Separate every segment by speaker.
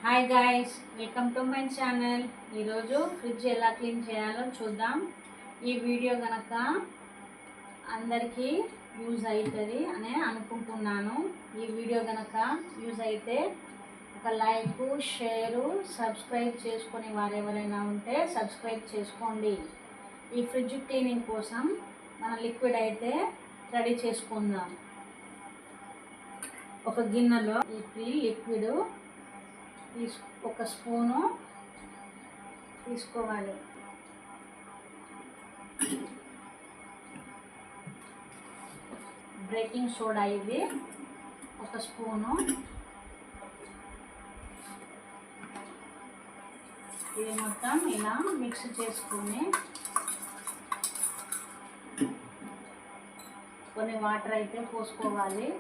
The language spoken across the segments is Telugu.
Speaker 1: Hi guys, welcome to my channel. ఈరోజు ఫ్రిడ్జ్ ఎలా క్లీన్ చేయాలో చూద్దాం. ఈ వీడియో కనుక అందరికీ యూజ్ అవుతుంది అని అనుకుంటున్నాను. ఈ వీడియో కనుక యూజ్ అయితే ఒక లైక్, షేరు, సబ్స్క్రైబ్ చేసుకునే వారు ఎవరైనా ఉంటే సబ్స్క్రైబ్ చేసుకోండి. ఈ ఫ్రిడ్జ్ క్లీనింగ్ కోసం మన లిక్విడ్ అయితే రెడీ చేసుకుందాం. ఒక గిన్నెలో ఈ లిక్విడ్ ఒక స్పూను తీసుకోవాలి. బేకింగ్ సోడా ఇది ఒక స్పూను. ఇది మొత్తం ఇలా మిక్స్ చేసుకొని కొన్ని వాటర్ అయితే పోసుకోవాలి.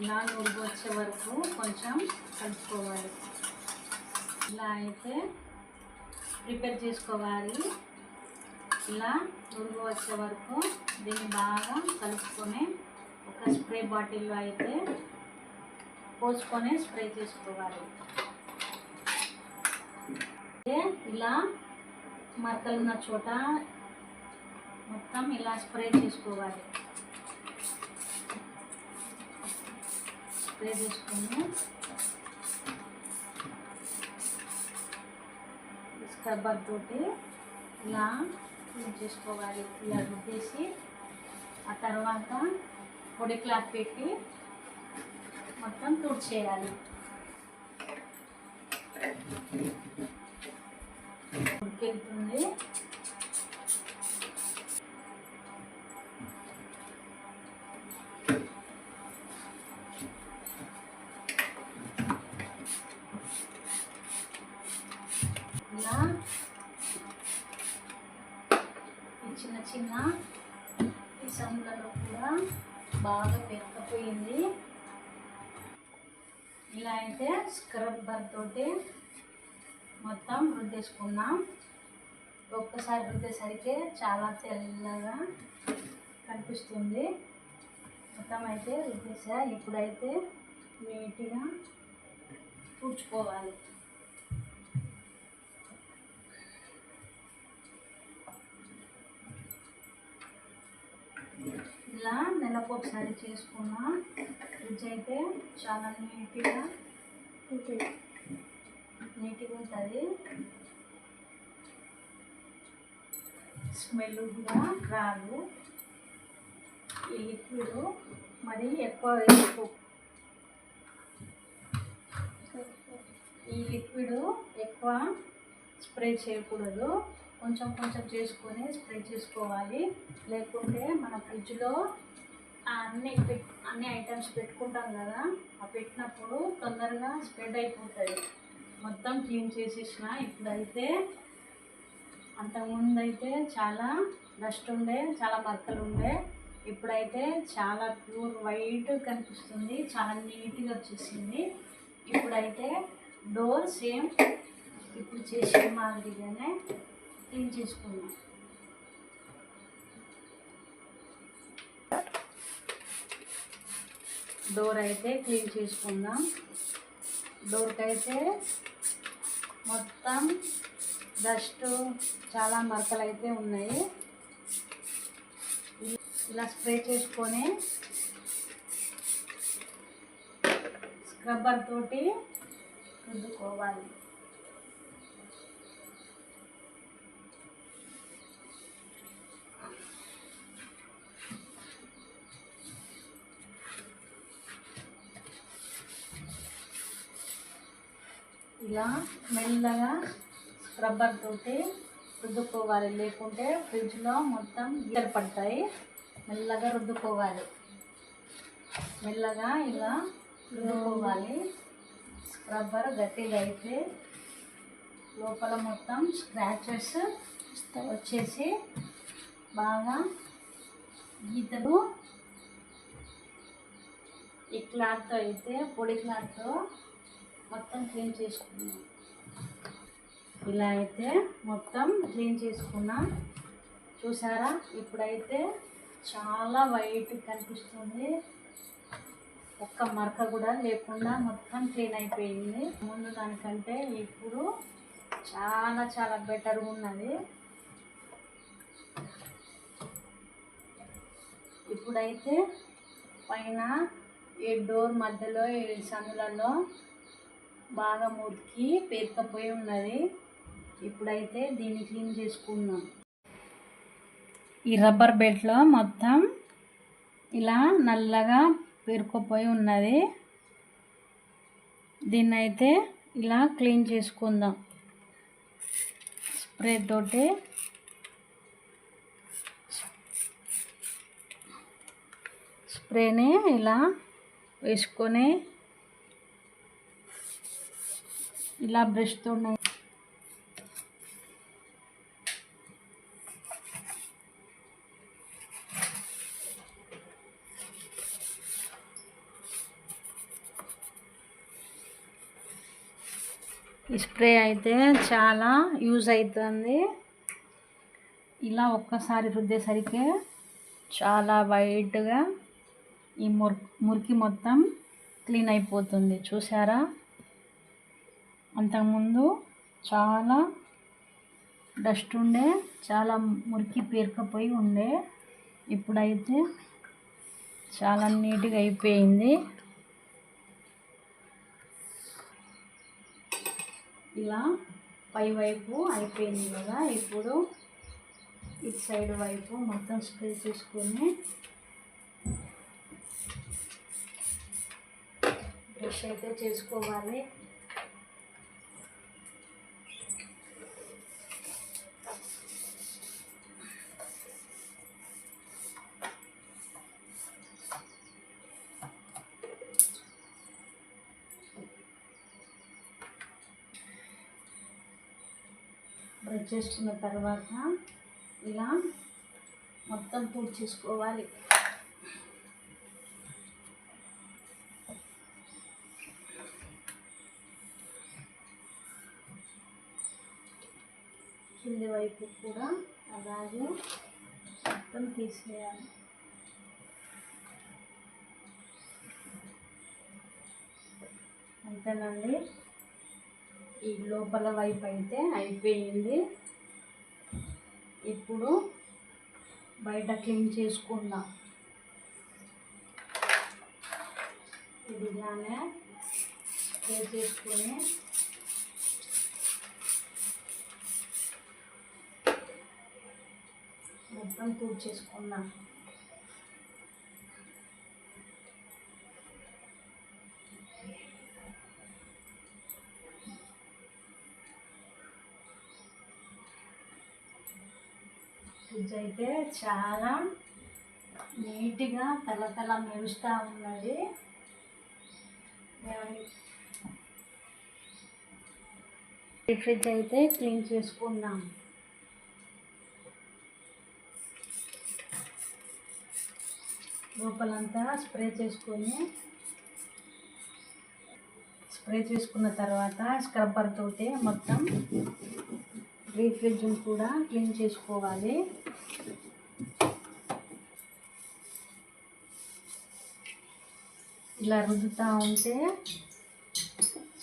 Speaker 1: ఇలా నురుగు వచ్చే వరకు కొంచెం కలుపుకోవాలి. ఇలా అయితే ప్రిపేర్ చేసుకోవాలి. ఇలా నురుగు వచ్చే వరకు దీన్ని బాగా కలుపుకొని ఒక స్ప్రే బాటిల్లో అయితే పోసుకొని స్ప్రే చేసుకోవాలి. ఇలా మరకలున్న చోట మొత్తం ఇలా స్ప్రే చేసుకోవాలి. స్ప్రే చేసుకొని స్క్రబ్బర్ తోటి ఇలా క్లీన్ చేసుకోవాలి. ఇలా రుద్దేసి ఆ తర్వాత పొడి క్లాత్ పెట్టి మొత్తం తుడిచేయాలి. ఉడికెళ్తుంది. ఇలా చిన్న చిన్న ఈ సములలో కూడా బాగా పెరకపోయింది. ఇలా అయితే స్క్రబ్బర్ తోటి మొత్తం రుద్దేసుకున్నాం. ఒక్కసారి రుద్దేసరికి చాలా తెల్లగా కనిపిస్తుంది. మొత్తం అయితే రుద్దేసా. ఇప్పుడైతే నీట్గా తుడుచుకోవాలి. ఇలా నెలకు ఒకసారి చేసుకున్నా ఫ్రిడ్జ్ అయితే చాలా నీట్గా ఉంటుంది. స్మెల్ కూడా రాదు. ఈ లిక్విడ్ మరి ఎక్కువ స్ప్రే చేయకూడదు. కొంచెం కొంచెం చేసుకొని స్ప్రే చేసుకోవాలి. లేకుంటే మన ఫ్రిడ్జ్లో అన్ని ఐటమ్స్ పెట్టుకుంటాం కదా, ఆ పెట్టినప్పుడు తొందరగా స్ప్రెడ్ అయిపోతుంది. మొత్తం క్లీన్ చేసేసిన. ఇప్పుడైతే అంతకుముందు అయితే చాలా డస్ట్ ఉండే, చాలా మరకలు ఉండే. ఇప్పుడైతే చాలా ప్యూర్ వైట్ కనిపిస్తుంది. చాలా నీట్గా వచ్చేసింది. ఇప్పుడైతే డోర్ సేమ్ ఇప్పుడు చేసే మాదిరిగానే క్లీన్ చేసుకున్నాం. డోర్ అయితే క్లీన్ చేసుకుందాం. డోర్కి అయితే మొత్తం డస్ట్, చాలా మరకలు అయితే ఉన్నాయి. ఇలా స్ప్రే చేసుకొని స్క్రబ్బర్ తోటి రుద్దుకోవాలి. ఇలా మెల్లగా స్క్రబ్బర్ తోటి రుద్దుకోవాలి. లేకుంటే ఫ్రిడ్జ్లో మొత్తం గీతలు పడతాయి. మెల్లగా రుద్దుకోవాలి. మెల్లగా ఇలా రుద్దుకోవాలి. స్క్రబ్బర్ గట్టిగా అయితే లోపల మొత్తం స్క్రాచెస్ వచ్చేసి బాగా గీతలు. ఈ క్లాత్తో అయితే పొడి క్లాత్తో మొత్తం క్లీన్ చేసుకున్నాం. ఇలా అయితే మొత్తం క్లీన్ చేసుకున్నాం. చూసారా? ఇప్పుడైతే చాలా వైట్ కనిపిస్తుంది. ఒక్క మరక కూడా లేకుండా మొత్తం క్లీన్ అయిపోయింది. ముందు దానికంటే ఇప్పుడు చాలా చాలా బెటర్గా ఉన్నది. ఇప్పుడైతే పైన ఈ డోర్ మధ్యలో ఈ సందులలో బాగా మురికి పేరుకపోయి ఉన్నది. ఇప్పుడైతే దీన్ని క్లీన్ చేసుకుందాం. ఈ రబ్బర్ బెల్ట్లో మొత్తం ఇలా నల్లగా పేరుకుపోయి ఉన్నది. దీన్ని అయితే ఇలా క్లీన్ చేసుకుందాం. స్ప్రే తోటి స్ప్రేని ఇలా వేసుకొని ఇలా బ్రష్తో ఈ స్ప్రే అయితే చాలా యూజ్ అవుతుంది. ఇలా ఒక్కసారి రుద్దేసరికి చాలా వైట్గా ఈ మురికి మొత్తం క్లీన్ అయిపోతుంది. చూసారా, అంతకుముందు చాలా డస్ట్ ఉండే, చాలా మురికి పేరుకుపోయి ఉండే. ఇప్పుడైతే చాలా నీట్గా అయిపోయింది. ఇలా పై వైపు అయిపోయింది కదా. ఇప్పుడు ఇటు సైడ్ వైపు మొత్తం స్ప్రే చేసుకొని బ్రష్ అయితే చేసుకోవాలి. బ్రష్ చేసుకున్న తర్వాత ఇలా మొత్తం పూర్తి చేసుకోవాలి. కింది వైపు కూడా అలాగే మొత్తం తీసేయాలి. అంతేనండి, ఈ లోపల వైపు అయితే అయిపోయింది. ఇప్పుడు బయట క్లీన్ చేసుకుందాం. ఇదిగానే స్ప్రే చేసుకొని మొత్తం చేసుకుందాం. ఫ్రిడ్జ్ అయితే చాలా నీట్గా తల మెరుస్తూ ఉన్నది. ఈ ఫ్రిడ్జ్ అయితే క్లీన్ చేసుకుందాం. లోపలంతా స్ప్రే చేసుకున్న తర్వాత స్క్రబ్బర్ తోటి మొత్తం ఫ్రిడ్జ్ని కూడా క్లీన్ చేసుకోవాలి. ఇలా రుద్దుతూ ఉంటే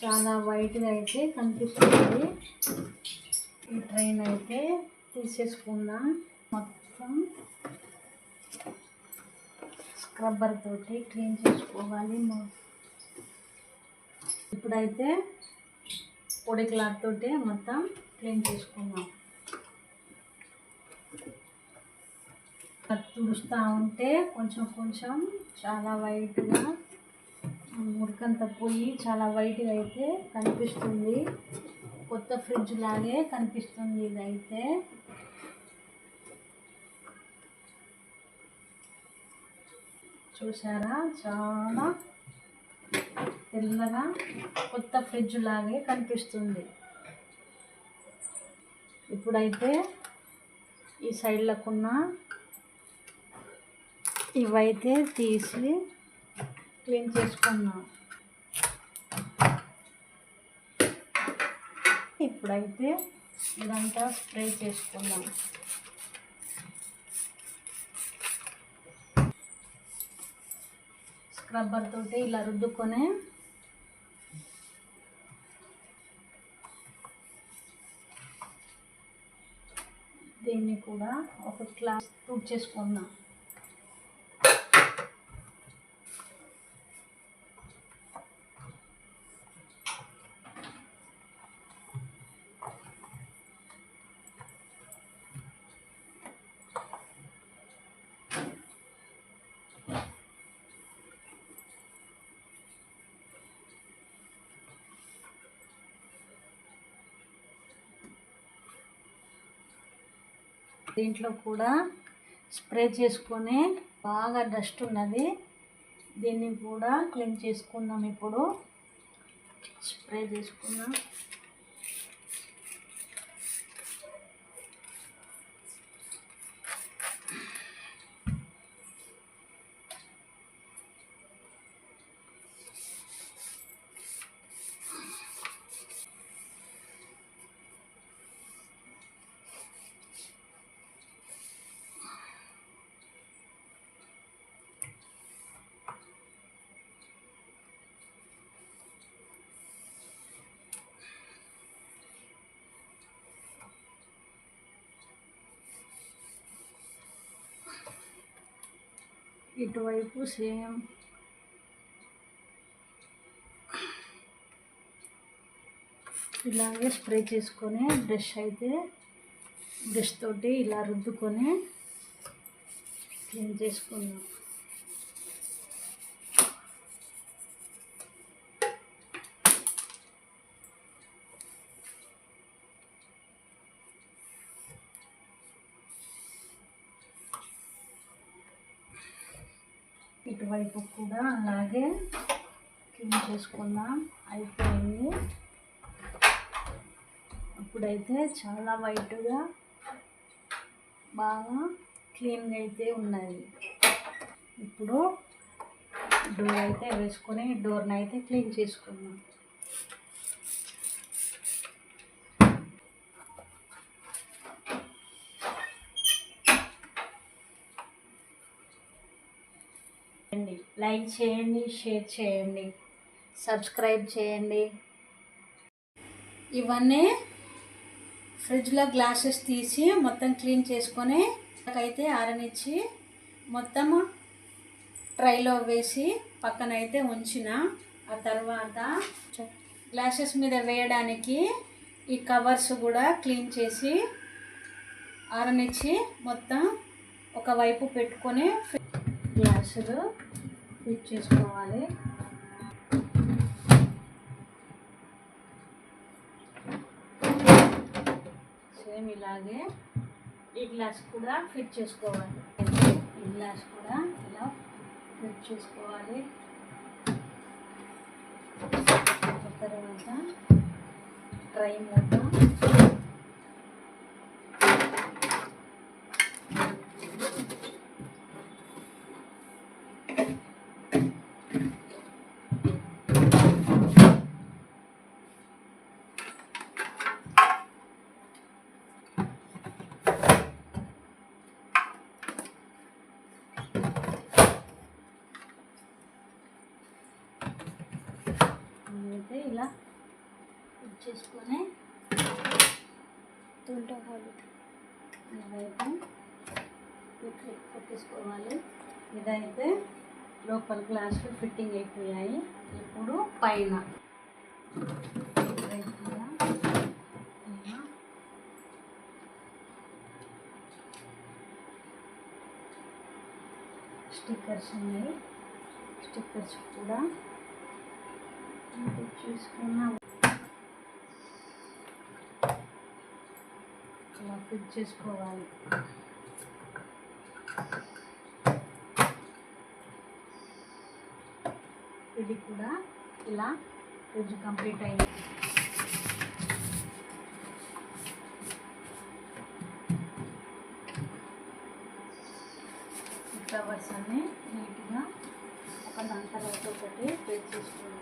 Speaker 1: చాలా వైట్గా అయితే కనిపిస్తుంది. ఈ ట్రైన్ అయితే తీసేసుకుందాం. మొత్తం స్క్రబ్బర్ తోటి క్లీన్ చేసుకోవాలి. ఇప్పుడైతే పొడి క్లాత్ తోటి మొత్తం క్లీన్ చేసుకుందాం. తుడుస్తూ ఉంటే కొంచెం చాలా వైట్గా మురికంతా పోయి చాలా వైట్గా అయితే కనిపిస్తుంది. కొత్త ఫ్రిడ్జ్ లాగే కనిపిస్తుంది. ఇదైతే చూసారా, చాలా తెల్లగా కొత్త ఫ్రిడ్జ్ లాగే కనిపిస్తుంది. ఇప్పుడైతే ఈ సైడ్లకున్న ఇవైతే తీసి క్లీన్ చేసుకున్నాం. ఇప్పుడైతే ఇదంతా స్ప్రే చేసుకుందాం. స్క్రబ్బర్ తోటి ఇలా రుద్దుకొని దీన్ని కూడా ఒక క్లాస్ తుడిచేసుకుందాం. దీంట్లో కూడా స్ప్రే చేసుకొని బాగా డస్ట్ ఉన్నది, దీన్ని కూడా క్లీన్ చేసుకుందాం. ఇప్పుడు స్ప్రే చేసుకుందాం. ఇటువైపు సేమ్ ఇలాగే స్ప్రే చేసుకొని బ్రష్ తోటి ఇలా రుద్దుకొని క్లీన్ చేసుకుందాం. ఇటువైపు కూడా అలాగే క్లీన్ చేసుకుందాం. అయిపోయింది. ఇప్పుడైతే చాలా వైట్గా బాగా క్లీన్గా అయితే ఉన్నది. ఇప్పుడు డోర్ అయితే వేసుకొని డోర్ని అయితే క్లీన్ చేసుకుందాం. లైక్ చేయండి, షేర్ చేయండి, సబ్స్క్రైబ్ చేయండి. ఇవన్నీ ఫ్రిడ్జ్లో గ్లాసెస్ తీసి మొత్తం క్లీన్ చేసుకొని అయితే ఆరనిచ్చి మొత్తం ట్రైలో వేసి పక్కనైతే ఉంచిన. ఆ తర్వాత గ్లాసెస్ మీద వేయడానికి ఈ కవర్స్ కూడా క్లీన్ చేసి ఆరనిచ్చి మొత్తం ఒకవైపు పెట్టుకొని గ్లాసులు ఫిట్ చేసుకోవాలి. సేమ్ ఇలాగే ఈ గ్లాస్ కూడా ఫిట్ చేసుకోవాలి. ఈ గ్లాస్ కూడా ఇలా ఫిట్ చేసుకోవాలి. తర్వాత ట్రై మూత అయితే ఇలా ఫిట్ చేసుకొని ఇదైతే పెట్టేసుకోవాలి. ఇదైతే లోపల గ్లాసులు ఫిట్టింగ్ అయిపోయాయి. ఇప్పుడు పైన స్టిక్కర్స్ ఉన్నాయి. స్టిక్కర్స్ కూడా చూసుకున్నాం. ఇలా ఫిట్ చేసుకోవాలి. ఇది కూడా ఇలా ఫ్రిడ్జ్ కంప్లీట్ అయింది. ఫ్లవర్స్ అన్నీ నీట్గా ఒక దాని తర్వాత ఒకటి ఫిట్ చేసుకున్నాం.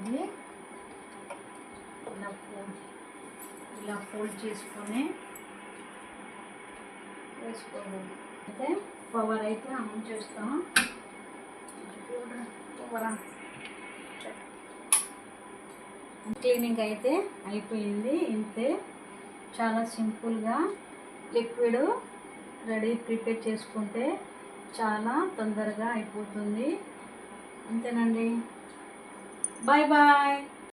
Speaker 1: అయిపోయింది. ఇలా ఫోల్డ్ చేసుకొని వేసుకోవాలి. అయితే పవర్ అయితే ఆన్ చేస్తాం. క్లీనింగ్ అయితే అయిపోయింది. ఇంతే, చాలా సింపుల్గా లిక్విడ్ ప్రిపేర్ చేసుకుంటే చాలా తొందరగా అయిపోతుంది. అంతేనండి. Bye bye.